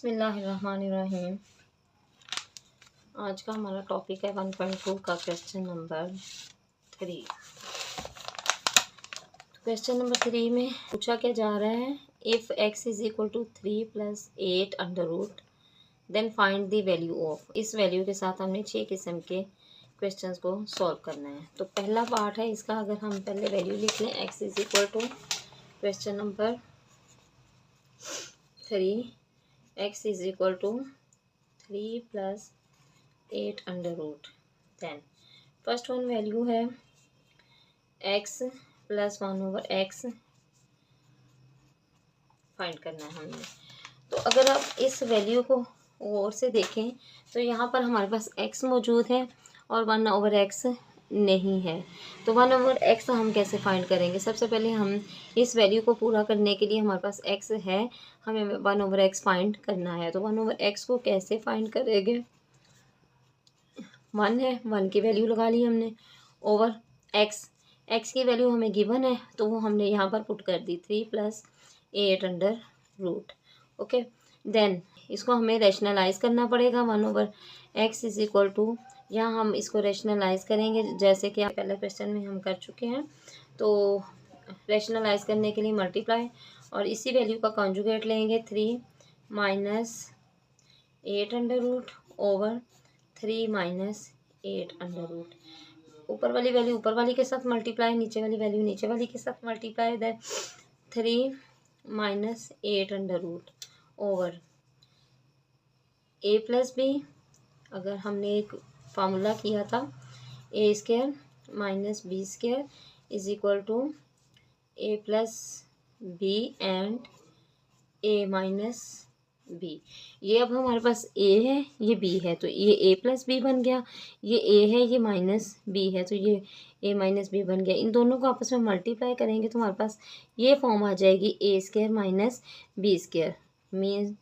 बिस्मिल्लाहिर्रहमानिर्रहीम। आज का हमारा टॉपिक है 1.2 का क्वेश्चन नंबर 3। क्वेश्चन नंबर 3 में पूछा क्या जा रहा है, if x is equal to 3 + 8 under root then find the value of. इस वैल्यू के साथ हमने 6 किस्म के क्वेश्चंस को सॉल्व करना है। तो पहला पार्ट है इसका, अगर हम पहले वैल्यू लिख लें x is equal to question number 3 x is equal to 3 + 8 under root. Then first one value है x + 1/x फाइंड करना है हमने। तो अगर आप इस वैल्यू को और से देखें तो यहाँ पर हमारे पास x मौजूद है और 1/x नहीं है। तो 1/x हम कैसे फाइंड करेंगे? सबसे पहले हम इस वैल्यू को पूरा करने के लिए हमारे पास x है, हमें 1/x फाइंड करना है। तो 1/x को कैसे फाइंड करेंगे? 1 है, 1 की वैल्यू लगा ली हमने, ओवर x की वैल्यू हमें गिवन है तो वो हमने यहाँ पर पुट कर दी 3 + 8 अंडर रूट। ओके, देन इसको हमें रैशनलाइज करना पड़ेगा। 1/x इज़ इक्वल टू, यहाँ हम इसको रैशनलाइज करेंगे जैसे कि पहले क्वेश्चन में हम कर चुके हैं। तो रैशनलाइज करने के लिए मल्टीप्लाई और इसी वैल्यू का कॉन्जुगेट लेंगे 3 - 8 under root over 3 - 8 under root. ऊपर वाली वैल्यू ऊपर वाली के साथ मल्टीप्लाई, नीचे वाली वैल्यू नीचे वाली के साथ multiply. Then 3 - 8 under root over a + b। अगर हमने एक फार्मूला किया था a² - b² is equal to a + b and a - b। ये अब हमारे पास a है, ये b है, तो ये a + b बन गया। ये a है, ये -b है, तो ये a - b बन गया। इन दोनों को आपस में मल्टीप्लाई करेंगे तो हमारे पास ये फॉर्म आ जाएगी a² - b², मीन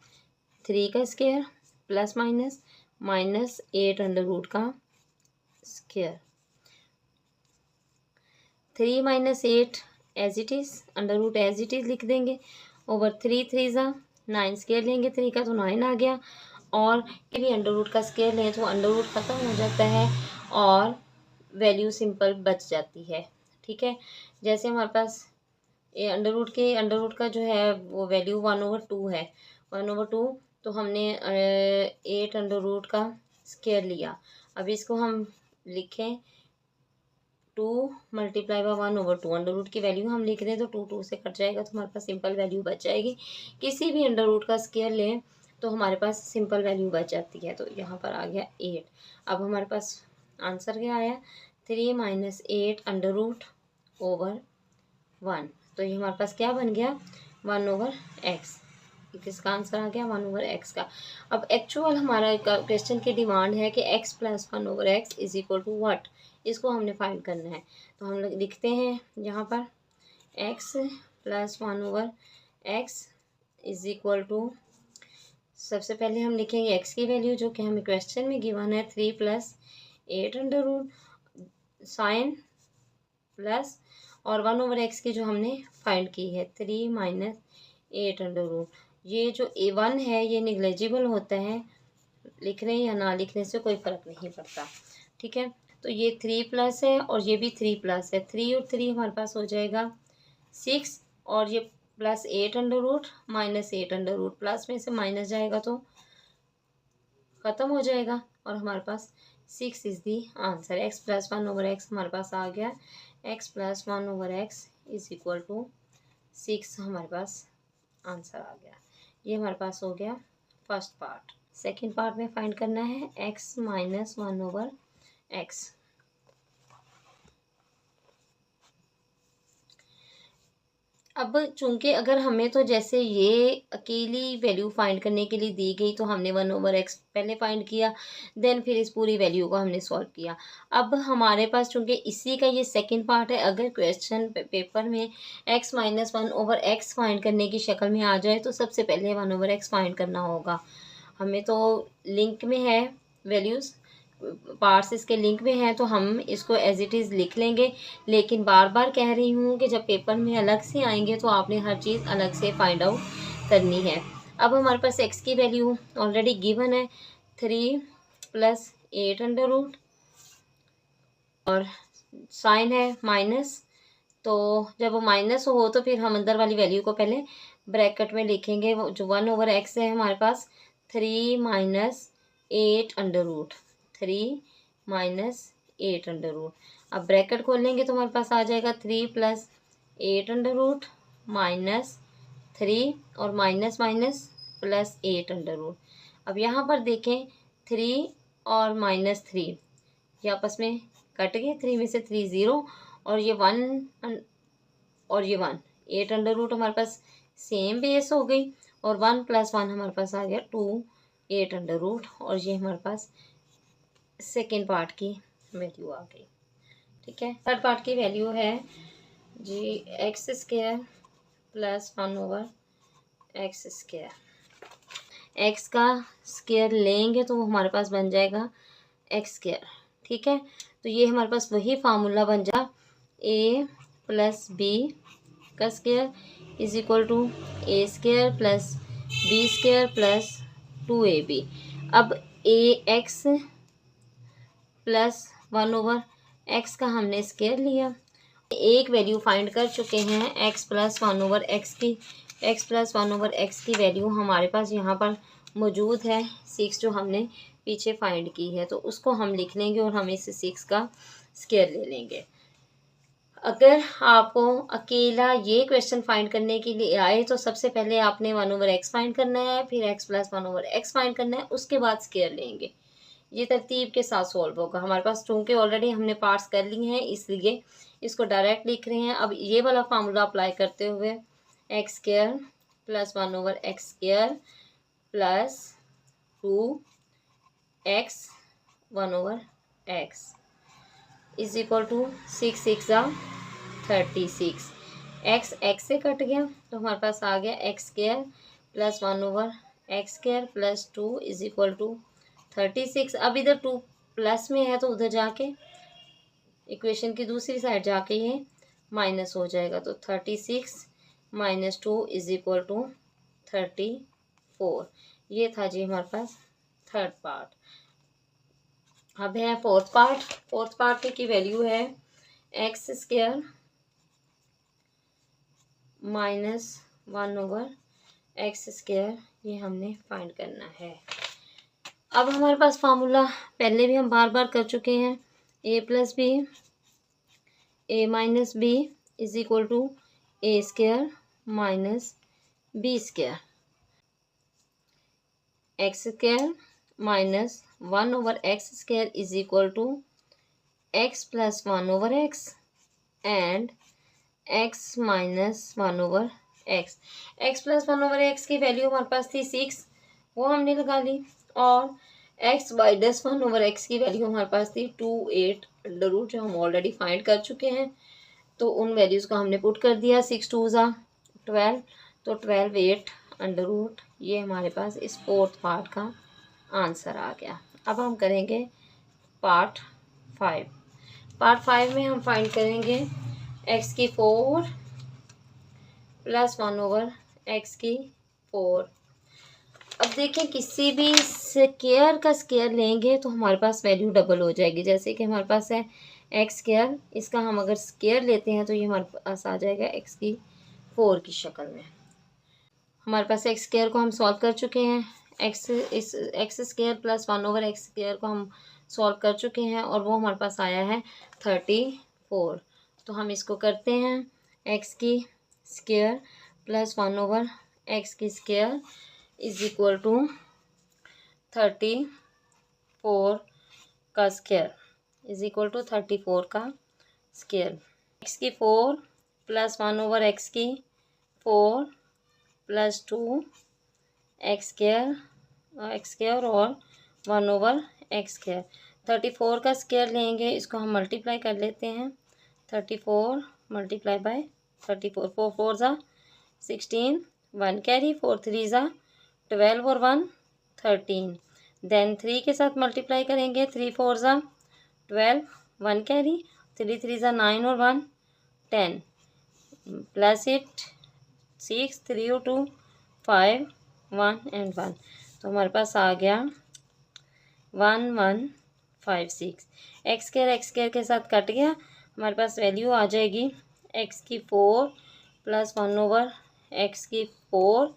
3 का square plus minus 8 under root का square. 3 - 8 as it is, under root as it is लिख देंगे ओवर 3 3 9 स्क्वायर लेंगे 3 का तो 9 आ गया। और भी अंडर रूट का स्क्वायर लें तो अंडर रूट ख़त्म हो जाता है और वैल्यू सिंपल बच जाती है। ठीक है, जैसे हमारे पास ये अंडर रूट का जो है वो वैल्यू 1/2 है। 1/2 तो हमने 8 अंडर रूट का स्क्वायर लिया। अब इसको हम लिखें 2 × 1/2। अंडर रूट की वैल्यू हम लिख रहे हैं तो 2 से कट जाएगा तो हमारे पास सिंपल वैल्यू बच जाएगी। किसी भी अंडर रूट का स्क्वायर लें तो हमारे पास सिंपल वैल्यू बच जाती है। तो यहाँ पर आ गया 8। अब हमारे पास आंसर क्या आया? 3 - 8 अंडर रूट ओवर 1। तो ये हमारे पास क्या बन गया? 1/x। किसका आंसर आ गया? 1/x का। अब एक्चुअल हमारा क्वेश्चन की डिमांड है कि x + 1/x is equal to what, इसको हमने फाइंड करना है। तो हम लोग लिखते हैं यहाँ पर x + 1/x is equal to, सबसे पहले हम लिखेंगे x की वैल्यू जो कि हमें क्वेश्चन में गिवन है 3 + 8 अंडर रूट साइन प्लस और 1/x की जो हमने फाइंड की है 3 - 8 अंडर रूट। ये जो a1 है ये निग्लेजिबल होता है, लिखने या ना लिखने से कोई फ़र्क नहीं पड़ता। ठीक है, तो ये 3+ है और ये भी 3+ है। 3 और 3 हमारे पास हो जाएगा 6 और ये plus 8 under root -8 under root, plus में से माइनस जाएगा तो ख़त्म हो जाएगा और हमारे पास 6 is the answer. x + 1/x हमारे पास आ गया। x + 1/x is equal to 6 हमारे पास आंसर आ गया। ये हमारे पास हो गया फर्स्ट पार्ट। सेकंड पार्ट में फाइंड करना है x - 1/x। अब चूंकि अगर हमें तो जैसे ये अकेली वैल्यू फाइंड करने के लिए दी गई तो हमने 1/x पहले फाइंड किया, देन फिर इस पूरी वैल्यू को हमने सॉल्व किया। अब हमारे पास चूंकि इसी का ये सेकंड पार्ट है, अगर क्वेश्चन पेपर में x - 1/x फाइंड करने की शक्ल में आ जाए तो सबसे पहले 1/x फाइंड करना होगा हमें। तो लिंक में है वैल्यूज़, पार्ट्स इसके लिंक में हैं तो हम इसको एज इट इज़ लिख लेंगे। लेकिन बार बार कह रही हूँ कि जब पेपर में अलग से आएंगे तो आपने हर चीज़ अलग से फाइंड आउट करनी है। अब हमारे पास x की वैल्यू ऑलरेडी गिवन है 3 + 8 अंडर रूट, और साइन है माइनस, तो जब वो माइनस हो तो फिर हम अंदर वाली वैल्यू को पहले ब्रैकेट में लिखेंगे। वो जो 1/x है हमारे पास 3 - 8 अंडर रूट, 3 - 8 अंडर रूट। अब ब्रैकेट खोलेंगे तो हमारे पास आ जाएगा 3 + 8 अंडर रूट -3 और माइनस माइनस +8 अंडर रूट। अब यहाँ पर देखें 3 और -3 ये आपस में कट गए, 3 में से 3 0 और ये 1 और ये 1, 8 अंडर रूट हमारे पास सेम बेस हो गई, और 1 + 1 हमारे पास आ गया 2 8 अंडर रूट, और ये हमारे पास सेकेंड पार्ट की वैल्यू आ गई। ठीक है, थर्ड पार्ट की वैल्यू है जी x² + 1/x²। x का स्क्वायर लेंगे तो वो हमारे पास बन जाएगा x²। ठीक है, तो ये हमारे पास वही फार्मूला बन जा a + b का स्क्वायर = a² + b² + 2ab। अब ax + 1/x का हमने स्क्वायर लिया, एक वैल्यू फाइंड कर चुके हैं x + 1/x की। x + 1/x की वैल्यू हमारे पास यहाँ पर मौजूद है 6 जो हमने पीछे फाइंड की है, तो उसको हम लिख लेंगे और हम इस 6 का स्क्वायर ले लेंगे। अगर आपको अकेला ये क्वेश्चन फाइंड करने के लिए आए तो सबसे पहले आपने 1/x फाइंड करना है, फिर x + 1/x फाइंड करना है, उसके बाद स्क्वायर लेंगे। ये तरतीब के साथ सॉल्व होगा। हमारे पास चूँकि ऑलरेडी हमने पार्ट्स कर लिए हैं इसलिए इसको डायरेक्ट लिख रहे हैं। अब ये वाला फार्मूला अप्लाई करते हुए x² + 1/x² + 2x 1/x = 6 × 6 = 36। x से कट गया तो हमारे पास आ गया x² + 1/x² + 2 = 36। अब इधर 2 प्लस में है तो उधर जाके इक्वेशन की दूसरी साइड जाके ये माइनस हो जाएगा, तो 36 - 2 = 34। ये था जी हमारे पास थर्ड पार्ट। अब है फोर्थ पार्ट। फोर्थ पार्ट की वैल्यू है x² - 1/x², ये हमने फाइंड करना है। अब हमारे पास फार्मूला पहले भी हम बार बार कर चुके हैं, a + b a - b = a² - b², x² - 1/x² = x + 1/x and x - 1/x। x + 1/x की वैल्यू हमारे पास थी 6, वो हमने लगा ली, और x - 1/x की वैल्यू हमारे पास थी 2 8 अंडर रूट, जो हम ऑलरेडी फाइंड कर चुके हैं, तो उन वैल्यूज़ को हमने पुट कर दिया। 6 2 = 12, तो 12 8 अंडर रूट, ये हमारे पास इस फोर्थ पार्ट का आंसर आ गया। अब हम करेंगे पार्ट 5। पार्ट 5 में हम फाइंड करेंगे x4 + 1/x4। अब देखें किसी भी स्क्वायर का स्क्वायर लेंगे तो हमारे पास वैल्यू डबल हो जाएगी। जैसे कि हमारे पास है x², इसका हम अगर स्क्वायर लेते हैं तो ये हमारे पास आ जाएगा x4 की शक्ल में। हमारे पास x² को हम सॉल्व कर चुके हैं, x² + 1/x² को हम सॉल्व कर चुके हैं और वो हमारे पास आया है 34। तो हम इसको करते हैं x² + 1/x² = 34 का स्क्वायर = 34 का स्क्वायर। x4 + 1/x4 + 2 x² और 1/x²। 34 का स्क्वायर लेंगे, इसको हम मल्टीप्लाई कर लेते हैं। 34 × 34 4 4 = 16, 1 कैरी, 4 3 = 12 और 1 13। देन 3 के साथ मल्टीप्लाई करेंगे, 3 4 = 12, 1 कैरी, 3 3 = 9 और 1 10, प्लस इट 6 3 और 2 5 1 एंड 1, तो हमारे पास आ गया 1156। एक्स स्केयर के साथ कट गया, हमारे पास वैल्यू आ जाएगी एक्स की 4 प्लस 1 एक्स की 4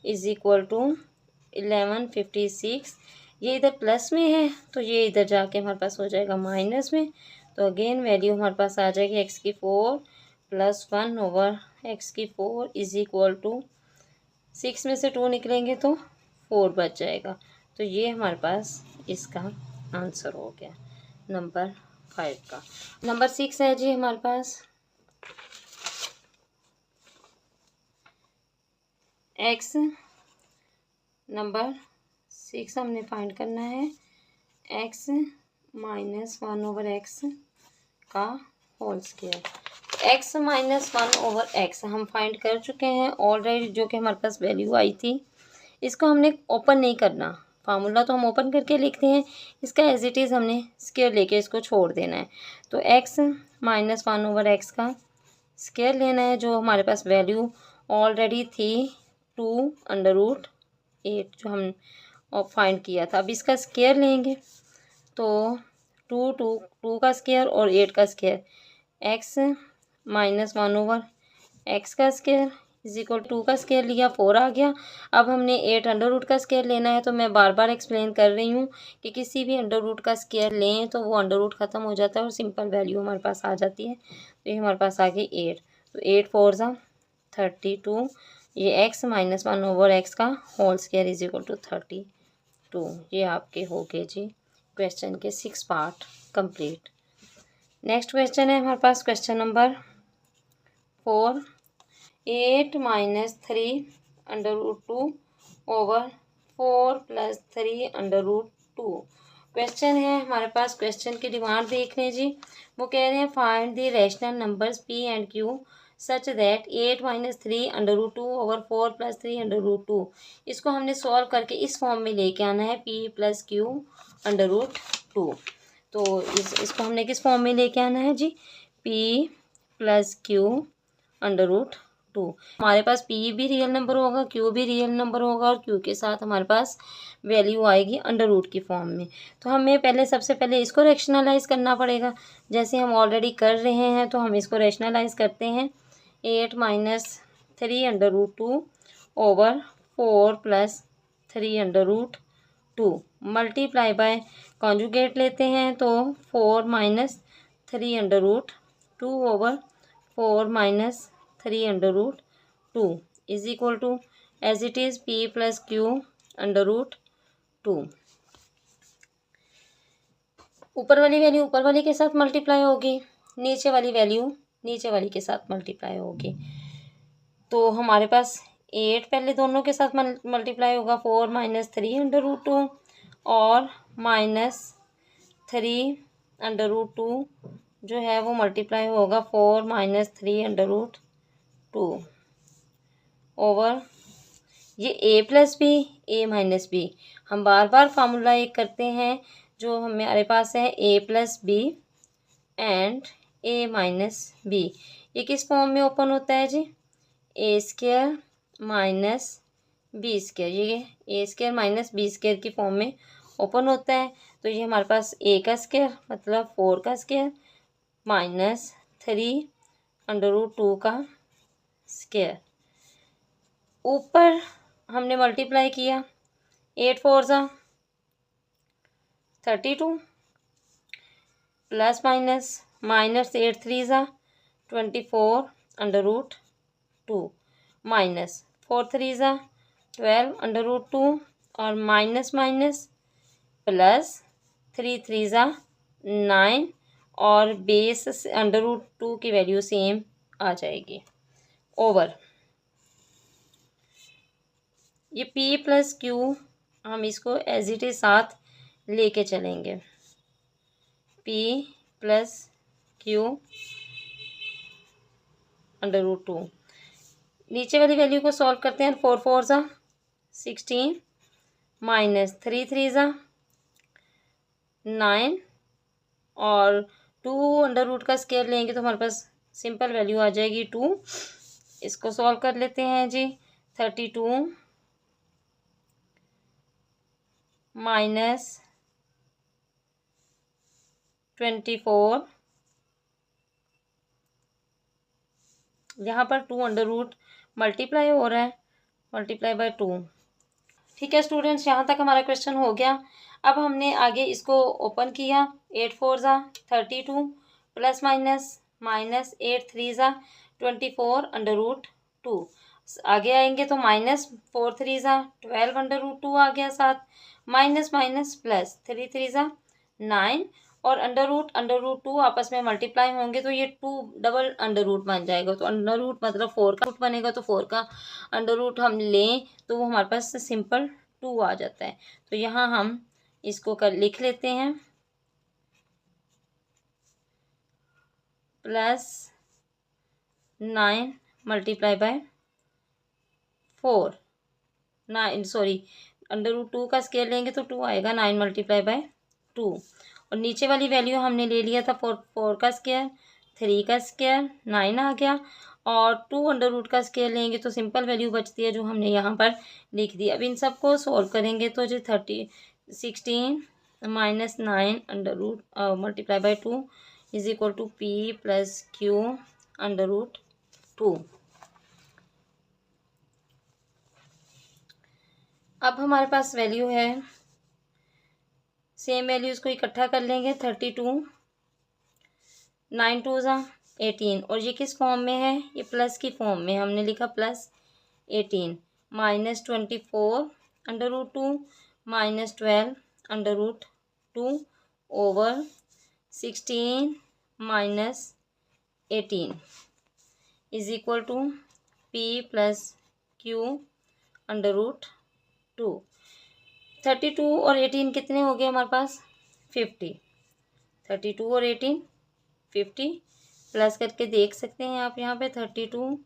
इज इक्वल टू 1156। ये इधर प्लस में है तो ये इधर जाके हमारे पास हो जाएगा माइनस में, तो अगेन वैल्यू हमारे पास आ जाएगी एक्स की 4 प्लस 1/x की 4 इज इक्वल टू 6 में से 2 निकलेंगे तो 4 बच जाएगा। तो ये हमारे पास इसका आंसर हो गया नंबर 5 का। नंबर 6 है जी हमारे पास x, नंबर 6 हमने फाइंड करना है x माइनस 1/x का whole square. x minus 1/x हम फाइंड कर चुके हैं ऑलरेडी, जो कि हमारे पास वैल्यू आई थी। इसको हमने ओपन नहीं करना, फार्मूला तो हम ओपन करके लिखते हैं, इसका एज इट इज़ हमने स्क्वायर लेके इसको छोड़ देना है। तो x माइनस 1/x का स्क्वायर लेना है, जो हमारे पास वैल्यू ऑलरेडी थी 2√8 जो हम फाइंड किया था। अब इसका स्क्वायर लेंगे तो 2 का स्क्वायर और 8 का स्क्वायर, x माइनस 1/x का स्क्वायर इज इक्वल 2 का स्क्वायर लिया 4 आ गया। अब हमने 8 अंडर रूट का स्क्वायर लेना है, तो मैं बार बार एक्सप्लेन कर रही हूँ कि किसी भी अंडर रूट का स्क्वायर लें तो वो अंडर रूट ख़त्म हो जाता है और सिंपल वैल्यू हमारे पास आ जाती है। तो ये हमारे पास आ गई 8, तो 8 4 ज़ा 32, ये x माइनस 1/x का whole square is equal to 32। ये आपके हो गए जी क्वेश्चन के 6 पार्ट कंप्लीट। नेक्स्ट क्वेश्चन है हमारे पास question number 4, 8 minus 3 under root 2 over 4 plus 3 under root 2। Question है हमारे पास, क्वेश्चन की डिमांड देख लें जी। वो कह रहे हैं find the rational numbers p and q such that 8 minus 3 under root 2 over 4 plus 3 under root 2। इसको हमने सॉल्व करके इस फॉर्म में लेके आना है p plus q under root 2। तो इसको हमने किस फॉर्म में लेके आना है जी, p plus q under root 2। हमारे पास p भी रियल नंबर होगा, q भी रियल नंबर होगा और q के साथ हमारे पास वैल्यू आएगी अंडर रूट की फॉर्म में। तो हमें सबसे पहले इसको रैशनलाइज करना पड़ेगा, जैसे हम ऑलरेडी कर रहे हैं। तो हम इसको रैशनलाइज करते हैं, 8 minus 3 under root 2 over 4 plus 3 under root 2 multiply by conjugate लेते हैं, तो 4 minus 3 under root 2 over 4 minus 3 under root 2 is equal to as it is p plus q under root 2। ऊपर वाली वैल्यू ऊपर वाली के साथ मल्टीप्लाई होगी, नीचे वाली वैल्यू नीचे वाली के साथ मल्टीप्लाई होगी। तो हमारे पास 8 पहले दोनों के साथ मल्टीप्लाई होगा, 4 माइनस 3 अंडर रूट 2 और माइनस 3 अंडर रूट 2 जो है वो मल्टीप्लाई होगा 4 माइनस 3 अंडर रूट 2 ओवर ये a plus B a minus B. हम बार बार फार्मूला एक करते हैं जो हमारे पास है a plus B and a minus B. ये किस फॉर्म में ओपन होता है जी, A square minus B square, ये a square minus B square की फॉर्म में ओपन होता है। तो ये हमारे पास a का स्क्वायर मतलब 4 का स्क्वायर माइनस 3 अंडर रूट 2 का स्क्वायर। ऊपर हमने मल्टीप्लाई किया, 8 4 ज़ा 32 प्लस माइनस 8 3 ज़ा 24 अंडर रूट 2 माइनस 4 3 ज़ा 12 अंडर रूट 2 और माइनस प्लस 3 3 ज़ा 9 और बेस अंडर रूट 2 की वैल्यू सेम आ जाएगी ओवर ये p प्लस q हम इसको एज इट इज साथ लेके चलेंगे, p plus q under root 2। नीचे वाली वैल्यू को सॉल्व करते हैं, 4 4 ज़ा 16 माइनस 3 3 ज़ा 9 और 2 अंडर रूट का स्क्वायर लेंगे तो हमारे पास सिंपल वैल्यू आ जाएगी 2। इसको सॉल्व कर लेते हैं जी, 32 -24, यहाँ पर 2 अंडर रूट मल्टीप्लाई हो रहा है, मल्टीप्लाई बाय 2। ठीक है स्टूडेंट्स, यहाँ तक हमारा क्वेश्चन हो गया। अब हमने आगे इसको ओपन किया, 8 4 ज़ा 32 प्लस माइनस माइनस 8 3 ज़ा 24 अंडर रूट 2। आगे आएंगे तो -4 3 ज़ा 12 अंडर रूट 2 आ गया साथ, माइनस माइनस प्लस 3 3 ज़ा 9 और अंडर रूट 2 आपस में मल्टीप्लाई होंगे तो ये 2 डबल अंडर रूट बन जाएगा। तो अंडर रूट मतलब 4 का रूट बनेगा, तो 4 का अंडर रूट हम लें तो वो हमारे पास सिंपल 2 आ जाता है। तो यहाँ हम इसको लिख लेते हैं, +9 multiply by 4, 9 sorry under root 2 का स्केयर लेंगे तो 2 आएगा, 9 मल्टीप्लाई बाय 2 और नीचे वाली वैल्यू हमने ले लिया था 4 का स्केयर, 3 का स्केयर 9 आ गया और 2 अंडर रूट का स्केयर लेंगे तो सिंपल वैल्यू बचती है जो हमने यहाँ पर लिख दी। अब इन सबको सॉल्व करेंगे तो जो 16 -9 under root multiply by 2 is equal to P + Q under root 2। अब हमारे पास वैल्यू है, सेम वैल्यूज़ को इकट्ठा कर लेंगे, 32 9 2 ज़ा 18 और ये किस फॉर्म में है, ये प्लस की फॉर्म में, हमने लिखा +18 -24 अंडर रूट 2 -12 अंडर रूट 2 ओवर 16 -18 is equal to P + Q under root 2। 32 और 18 कितने हो गए हमारे पास, 50। 32 और 18 50 प्लस करके देख सकते हैं आप यहाँ पे, 32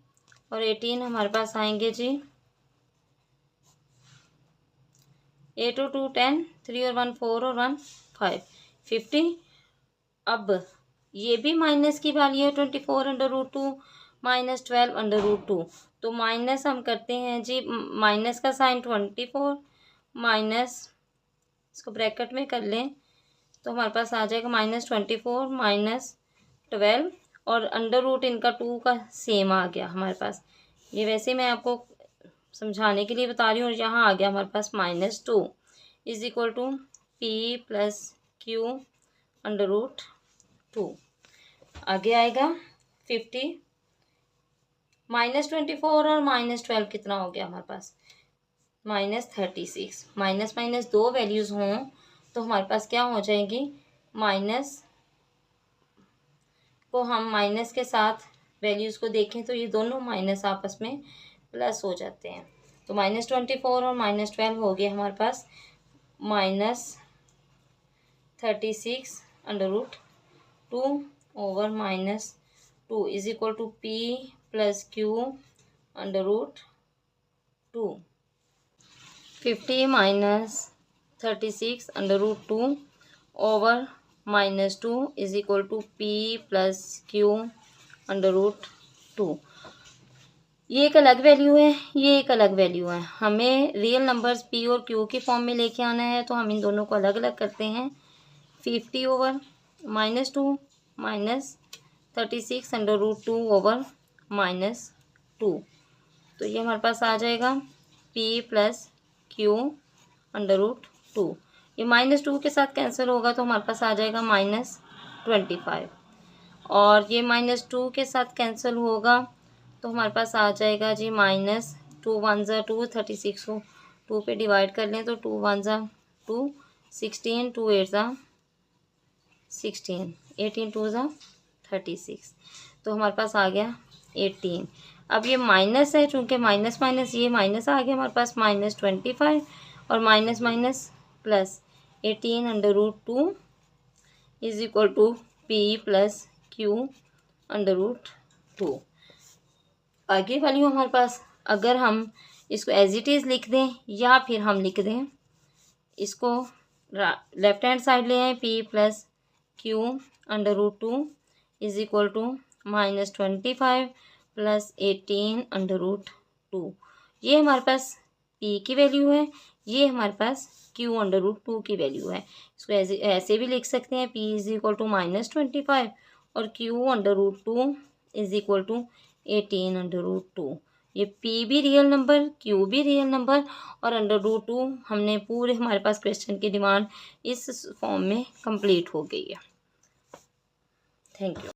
और 18 हमारे पास आएंगे जी 8 और 2 10, 3 और 1 4 और 1 5 50। अब ये भी माइनस की वैल्यू है, 24 अंडर रूट 2 -12 अंडर रूट 2, तो माइनस हम करते हैं जी, माइनस का साइन 24 माइनस, इसको ब्रैकेट में कर लें तो हमारे पास आ जाएगा -24 -12 और अंडर रूट इनका 2 का सेम आ गया हमारे पास। ये वैसे मैं आपको समझाने के लिए बता रही हूँ और यहाँ आ गया हमारे पास -2 is equal to P + Q under root 2। आगे आएगा 50 -24 और -12 कितना हो गया हमारे पास, -36। माइनस माइनस दो वैल्यूज़ हों तो हमारे पास क्या हो जाएंगी, माइनस को हम माइनस के साथ वैल्यूज़ को देखें तो ये दोनों माइनस आपस में प्लस हो जाते हैं। तो -24 और -12 हो गया हमारे पास -36 under root 2 over -2 is equal to P + Q under root 2। 50 - 36 under root 2 over -2 is equal to P + Q under root 2। ये एक अलग वैल्यू है, ये एक अलग वैल्यू है। हमें रियल नंबर्स P और Q की फॉर्म में लेके आना है तो हम इन दोनों को अलग अलग करते हैं। 50 ओवर -2 -36 अंडर रूट 2 ओवर -2, तो ये हमारे पास आ जाएगा P + Q अंडर रूट 2। ये -2 के साथ कैंसिल होगा तो हमारे पास आ जाएगा -25 और ये -2 के साथ कैंसिल होगा तो हमारे पास आ जाएगा जी -2 1 ज़ा 2, 36 को 2 पे डिवाइड कर लें तो 2 1 ज़ा 2, 16 2 8 ज़ा 16, 18 2 ज़ा 36, तो हमारे पास आ गया 18। अब ये माइनस है, चूँकि माइनस माइनस ये माइनस आ गया हमारे पास -25 और minus minus plus 18 under root 2 is equal to P + Q under root 2। आगे वाली हमारे पास, अगर हम इसको एज इट इज़ लिख दें या फिर हम लिख दें इसको लेफ्ट हैंड साइड ले आए, P + Q under root 2 is equal to -25 + 18 under root 2। ये हमारे पास P की वैल्यू है, ये हमारे पास Q√2 की वैल्यू है। इसको ऐसे भी लिख सकते हैं, P इज़ इक्वल टू -25 और Q√2 इज़ इक्वल टू 18√2। ये P भी रियल नंबर, Q भी रियल नंबर और √2 हमने पूरे हमारे पास क्वेश्चन की डिमांड इस फॉर्म में कंप्लीट हो गई है। Thank you.